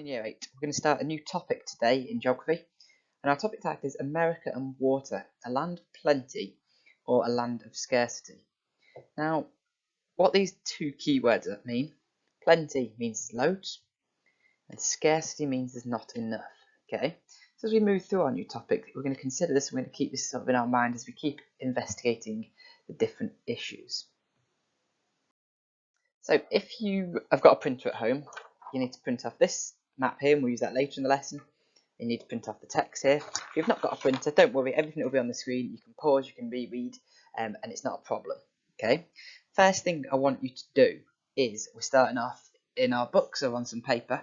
Year 8. We're going to start a new topic today in geography, and our topic title is America and Water, a land of plenty or a land of scarcity. Now, what these two keywords mean, plenty means loads, and scarcity means there's not enough, okay? So as we move through our new topic, we're going to consider this, and we're going to keep this sort of in our mind as we keep investigating the different issues. So if you have got a printer at home, you need to print off this map here, and we'll use that later in the lesson. You need to print off the text here. If you've not got a printer, don't worry, everything will be on the screen. You can pause, you can reread, and it's not a problem, okay? First thing I want you to do is, we're starting off in our books or on some paper,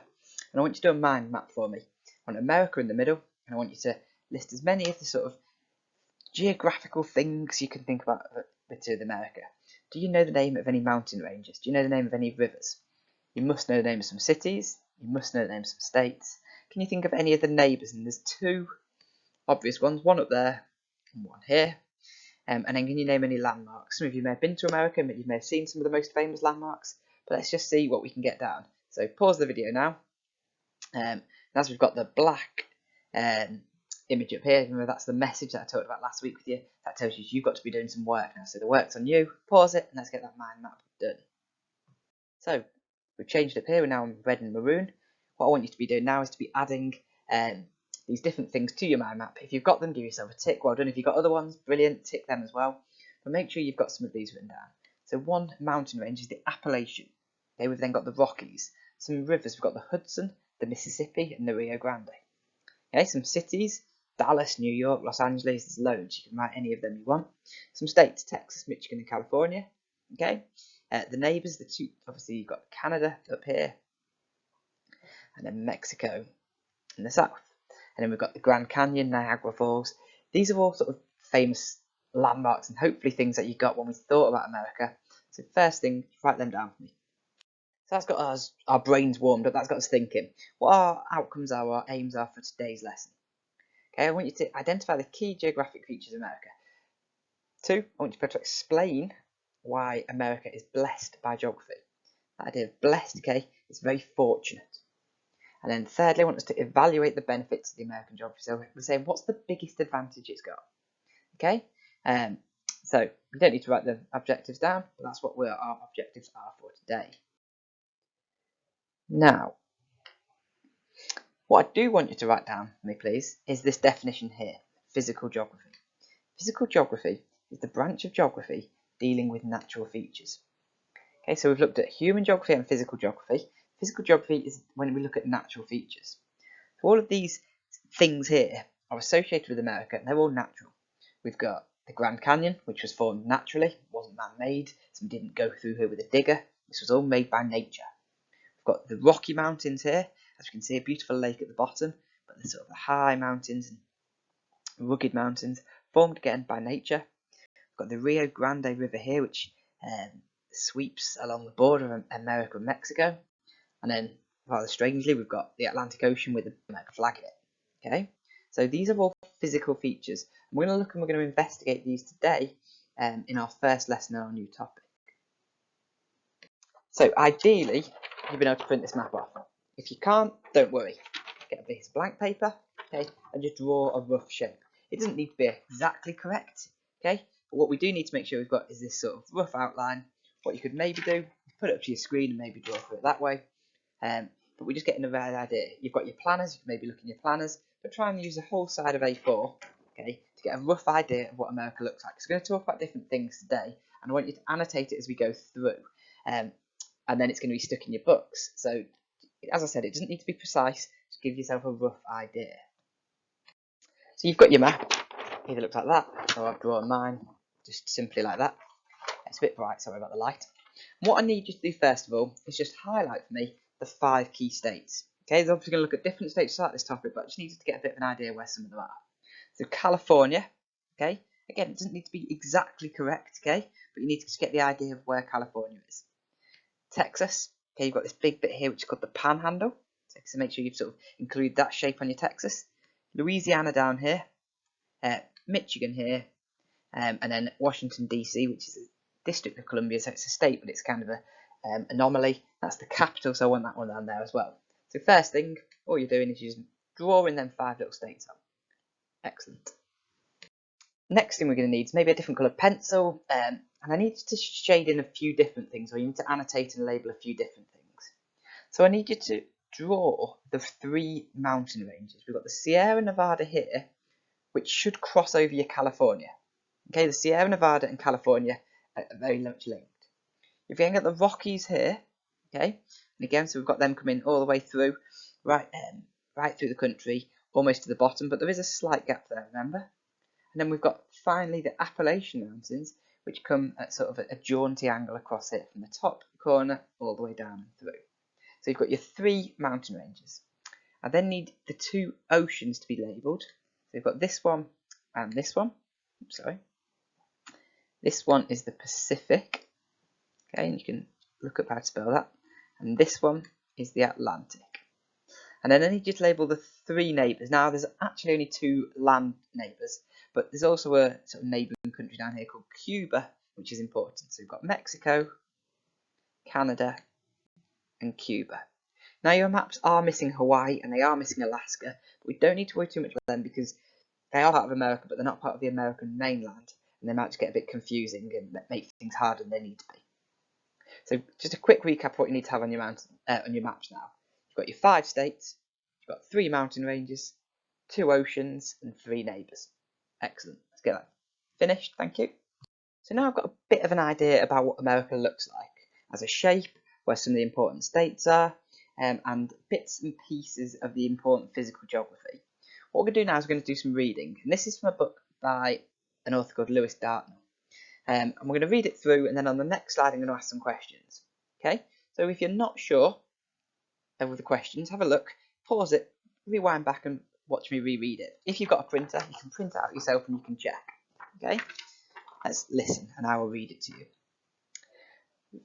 and I want you to do a mind map for me. I want America in the middle, and I want you to list as many of the sort of geographical things you can think about with America. Do you know the name of any mountain ranges? Do you know the name of any rivers? You must know the name of some cities. You must know the names of some states. Can you think of any of the neighbours? And there's two obvious ones, one up there and one here. And then can you name any landmarks? Some of you may have been to America, but you may have seen some of the most famous landmarks. But let's just see what we can get down. So pause the video now. As we've got the black image up here, remember that's the message that I talked about last week with you. That tells you you've got to be doing some work now. So the work's on you. Pause it and let's get that mind map done. So we've changed up here. We're now in red and maroon. What I want you to be doing now is to be adding these different things to your mind map. If you've got them, give yourself a tick. Well done. If you've got other ones, brilliant. Tick them as well. But make sure you've got some of these written down. So one mountain range is the Appalachian. Okay, we've then got the Rockies. Some rivers, we've got the Hudson, the Mississippi, and the Rio Grande. Okay, some cities, Dallas, New York, Los Angeles, there's loads. You can write any of them you want. Some states, Texas, Michigan, and California. Okay, the neighbours, the two, obviously you've got Canada up here, and then Mexico in the south. And then we've got the Grand Canyon, Niagara Falls. These are all sort of famous landmarks and hopefully things that you got when we thought about America. So first thing, write them down for me. So that's got our brains warmed up, that's got us thinking. What our outcomes are, our aims are for today's lesson. Okay, I want you to identify the key geographic features of America. 2, I want you to be able to explain why America is blessed by geography. That idea of blessed, okay, is very fortunate. And then thirdly, I want us to evaluate the benefits of the American geography. So we're saying, what's the biggest advantage it's got? Okay, so we don't need to write the objectives down, but that's what our objectives are for today. Now, what I do want you to write down for me, please, is this definition here, physical geography. Physical geography is the branch of geography dealing with natural features. Okay, so we've looked at human geography and physical geography. Physical geography is when we look at natural features. So all of these things here are associated with America, and they're all natural. We've got the Grand Canyon, which was formed naturally, it wasn't man-made, so we didn't go through here with a digger. This was all made by nature. We've got the Rocky Mountains here, as you can see, a beautiful lake at the bottom, but the sort of the high mountains and rugged mountains formed again by nature. We've got the Rio Grande River here, which sweeps along the border of America and Mexico. And then, rather strangely, we've got the Atlantic Ocean with the American flag in it. Okay, so these are all physical features. And we're going to look and we're going to investigate these today in our first lesson on our new topic. So ideally, you've been able to print this map off. If you can't, don't worry. Get a piece of blank paper, okay, and just draw a rough shape. It doesn't need to be exactly correct, okay, but what we do need to make sure we've got is this sort of rough outline. What you could maybe do is put it up to your screen and maybe draw through it that way. But we're just getting a right idea. You've got your planners, you can maybe look in your planners, but try and use the whole side of A4, okay, to get a rough idea of what America looks like. So we're going to talk about different things today, and I want you to annotate it as we go through, and then it's going to be stuck in your books. So, as I said, it doesn't need to be precise, just give yourself a rough idea. So you've got your map, either looks like that, or I've drawn mine, just simply like that. It's a bit bright, sorry about the light. And what I need you to do first of all is just highlight for me the 5 key states. Okay, they're obviously going to look at different states to start this topic, but I just need you to get a bit of an idea where some of them are. So California, okay, again, it doesn't need to be exactly correct, okay, but you need to just get the idea of where California is. Texas, okay, you've got this big bit here which is called the Panhandle, so make sure you've sort of include that shape on your Texas. Louisiana down here, Michigan here, and then Washington DC, which is a District of Columbia, so it's a state, but it's kind of a anomaly. That's the capital, so I want that one down there as well. So first thing, all you're doing is just drawing them 5 little states on. Excellent. Next thing we're going to need is maybe a different coloured pencil, and I need you to shade in a few different things, or you need to annotate and label a few different things. So I need you to draw the 3 mountain ranges. We've got the Sierra Nevada here, which should cross over your California. Okay, the Sierra Nevada and California are very much linked. If you get the Rockies here, okay, and again, so we've got them coming all the way through, right through the country, almost to the bottom, but there is a slight gap there, remember? And then we've got finally the Appalachian Mountains, which come at sort of a jaunty angle across here from the top corner all the way down and through. So you've got your 3 mountain ranges. I then need the 2 oceans to be labelled. So you've got this one and this one. Oops, sorry. This one is the Pacific. Okay, and you can look up how to spell that. And this one is the Atlantic. And then I need you to label the 3 neighbours. Now, there's actually only 2 land neighbours, but there's also a sort of neighbouring country down here called Cuba, which is important. So we've got Mexico, Canada, and Cuba. Now, your maps are missing Hawaii and they are missing Alaska, but we don't need to worry too much about them because they are part of America, but they're not part of the American mainland, and they might just get a bit confusing and make things harder than they need to be. So just a quick recap of what you need to have on your maps now. You've got your 5 states, you've got 3 mountain ranges, 2 oceans, and 3 neighbours. Excellent. Let's get that finished. Thank you. So now I've got a bit of an idea about what America looks like as a shape, where some of the important states are, and bits and pieces of the important physical geography. What we're going to do now is we're going to do some reading, and this is from a book by an author called Lewis Dartnell. And we're going to read it through, and then on the next slide I'm going to ask some questions. Okay, so if you're not sure with the questions, have a look, pause it, rewind back and watch me reread it. If you've got a printer, you can print it out yourself and you can check. Okay, let's listen and I will read it to you.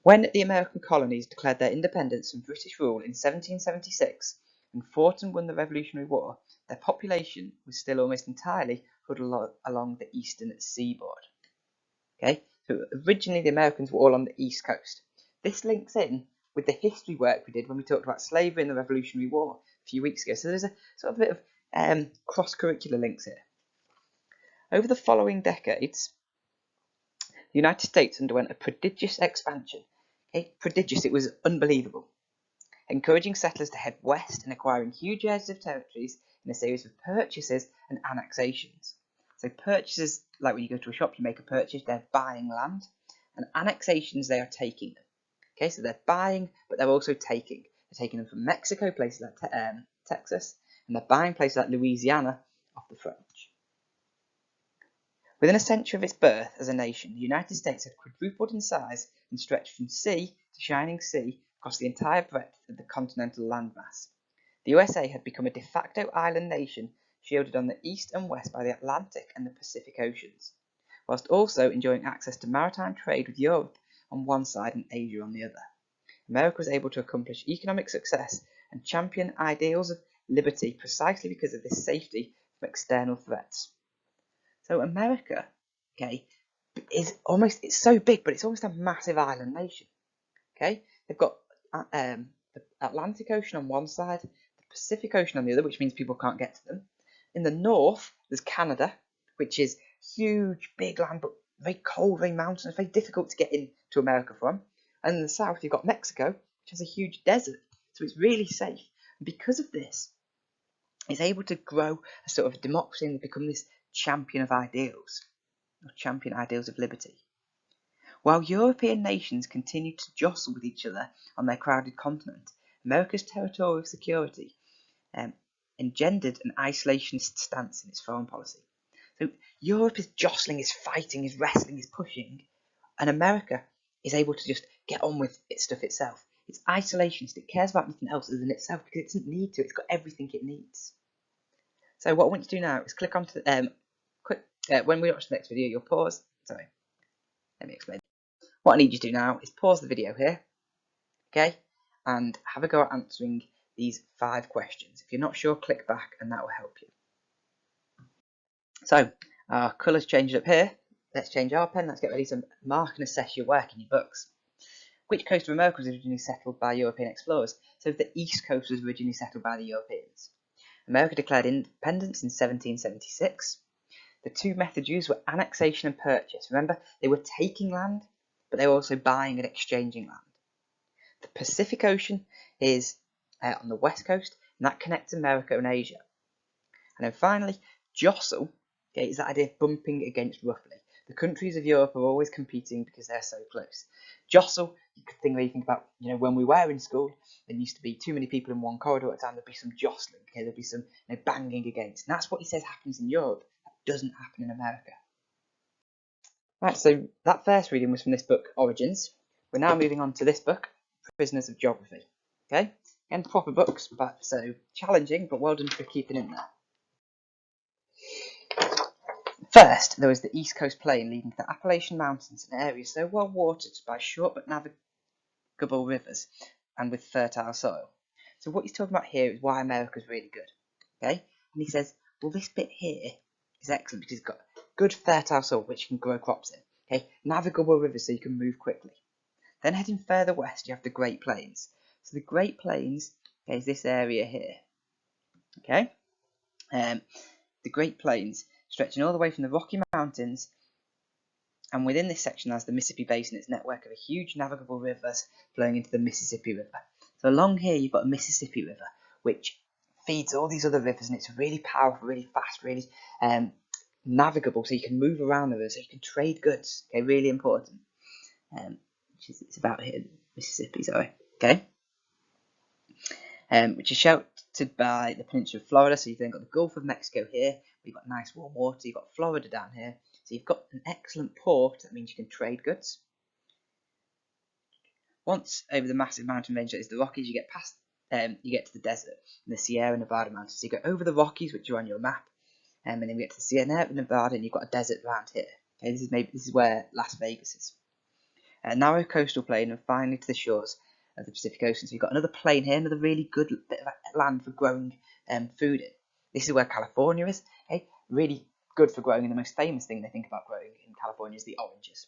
When the American colonies declared their independence from British rule in 1776 and fought and won the Revolutionary War, their population was still almost entirely huddled along the eastern seaboard. Okay, so originally the Americans were all on the east coast. This links in with the history work we did when we talked about slavery and the Revolutionary War a few weeks ago. So there's a sort of bit of cross-curricular links here. Over the following decades, the United States underwent a prodigious expansion. Okay, prodigious, it was unbelievable. Encouraging settlers to head west and acquiring huge areas of territories in a series of purchases and annexations. So purchases, like when you go to a shop, you make a purchase, they're buying land. And annexations, they are taking them. Okay, so they're buying, but they're also taking. They're taking them from Mexico, places like Texas, and they're buying places like Louisiana off the French. Within a century of its birth as a nation, the United States had quadrupled in size and stretched from sea to shining sea across the entire breadth of the continental landmass. The USA had become a de facto island nation shielded on the east and west by the Atlantic and the Pacific Oceans, whilst also enjoying access to maritime trade with Europe on one side and Asia on the other. America was able to accomplish economic success and champion ideals of liberty precisely because of this safety from external threats. So America, okay, it's so big, but it's almost a massive island nation. Okay, they've got the Atlantic Ocean on one side, the Pacific Ocean on the other, which means people can't get to them. In the north, there's Canada, which is huge, big land, but very cold, very mountainous, very difficult to get into America from. And in the south, you've got Mexico, which has a huge desert, so it's really safe. And because of this, it's able to grow a sort of democracy and become this champion of ideals, or champion ideals of liberty. While European nations continued to jostle with each other on their crowded continent, America's territorial security engendered an isolationist stance in its foreign policy. So Europe is jostling, is fighting, is wrestling, is pushing, and America is able to just get on with its stuff itself. It's isolationist, it cares about nothing else other than itself because it doesn't need to, it's got everything it needs. So what I want you to do now is click onto when we watch the next video, you'll pause. Sorry, let me explain. What I need you to do now is pause the video here, okay, and have a go at answering these 5 questions. If you're not sure, click back and that will help you. So our colours changed up here. Let's change our pen. Let's get ready to mark and assess your work in your books. Which coast of America was originally settled by European explorers? So the east coast was originally settled by the Europeans. America declared independence in 1776. The two methods used were annexation and purchase. Remember, they were taking land, but they were also buying and exchanging land. The Pacific Ocean is on the west coast, and that connects America and Asia. And then finally, jostle is that idea of bumping against roughly. The countries of Europe are always competing because they're so close. Jostle, you could think about, when we were in school, there used to be too many people in one corridor at a time, there'd be some jostling, there'd be some banging against. And that's what he says happens in Europe. That doesn't happen in America. Right, so that first reading was from this book, Origins. We're now moving on to this book, Prisoners of Geography. Okay, and proper books, but so challenging, but well done for keeping in there. First, there was the East Coast Plain leading to the Appalachian Mountains, an area so well watered by short but navigable rivers and with fertile soil. So what he's talking about here is why America's really good. Okay, and he says, well, this bit here is excellent because it's got good fertile soil which you can grow crops in. Okay, navigable rivers so you can move quickly. Then heading further west, you have the Great Plains. So the Great Plains is this area here. Okay, the Great Plains stretching all the way from the Rocky Mountains, and within this section there's the Mississippi Basin, its network of huge navigable rivers flowing into the Mississippi River. So along here you've got the Mississippi River, which feeds all these other rivers, and it's really powerful, really fast, really navigable, so you can move around the river, so you can trade goods. Okay, really important. It's about here, Mississippi, sorry. Okay, which is sheltered by the peninsula of Florida. So you've then got the Gulf of Mexico here. You've got nice warm water. You've got Florida down here. So you've got an excellent port. That means you can trade goods. Once over the massive mountain range that is the Rockies, you get past. You get to the desert and the Sierra Nevada mountains. So you go over the Rockies, which are on your map, and then you get to the Sierra Nevada, and you've got a desert around here. Okay, this is where Las Vegas is. A narrow coastal plain, and finally to the shores of the Pacific Ocean. So you've got another plain here, another really good bit of land for growing food in. This is where California is. Okay, really good for growing, and the most famous thing they think about growing in California is the oranges.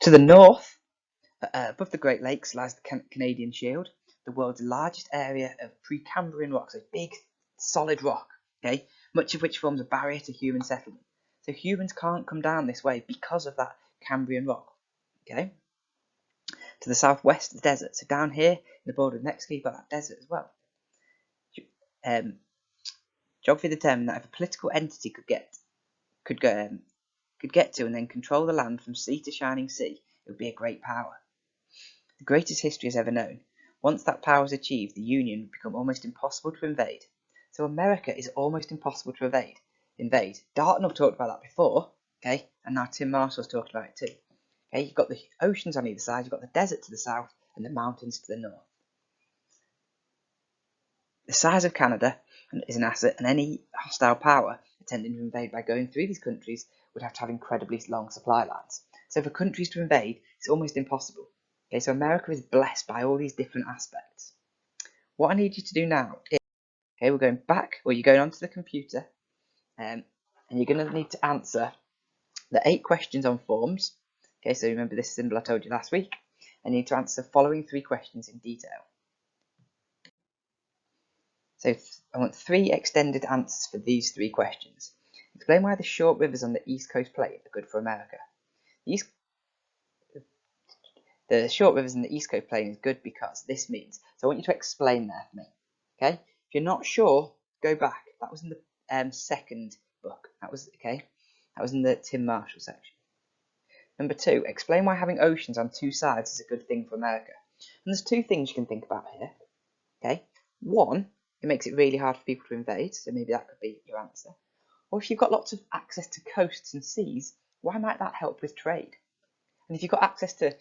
To the north, above the Great Lakes, lies the Canadian Shield, the world's largest area of Precambrian rock, so big, solid rock, okay, much of which forms a barrier to human settlement. So humans can't come down this way because of that Cambrian rock. Okay. To the southwest, the desert. So down here, in the border of Mexico, you've got that desert as well. Geography determined that if a political entity could get to and then control the land from sea to shining sea, it would be a great power. The greatest history has ever known. Once that power is achieved, the Union would become almost impossible to invade. So America is almost impossible to invade. Dartnell talked about that before, okay, and now Tim Marshall's talking about it too. Okay, you've got the oceans on either side, you've got the desert to the south, and the mountains to the north. The size of Canada is an asset, and any hostile power attempting to invade by going through these countries would have to have incredibly long supply lines. So for countries to invade, it's almost impossible. Okay, so America is blessed by all these different aspects. What I need you to do now is, okay, we're going back, or you're going onto the computer, and you're going to need to answer the 8 questions on forms. Okay, so remember this symbol I told you last week. I need to answer the following 3 questions in detail. So I want 3 extended answers for these 3 questions. Explain why the short rivers on the East Coast Plain are good for America. The short rivers in the East Coast Plain is good because this means. So I want you to explain that for me. Okay? If you're not sure, go back. That was in the second book. That was in the Tim Marshall section. Number 2, explain why having oceans on 2 sides is a good thing for America. And there's 2 things you can think about here. Okay? 1, it makes it really hard for people to invade, so maybe that could be your answer. Or if you've got lots of access to coasts and seas, why might that help with trade? And if you've got access to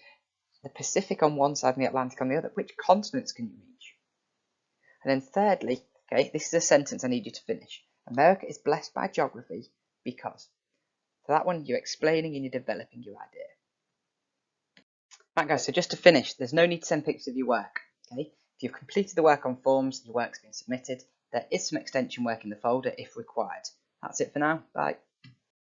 the Pacific on one side and the Atlantic on the other, which continents can you reach? And then thirdly, okay, this is a sentence I need you to finish. America is blessed by geography because. So that one you're explaining and you're developing your idea. Right guys, so just to finish, there's no need to send pictures of your work. Okay? If you've completed the work on forms, your work's been submitted, there is some extension work in the folder if required. That's it for now. Bye.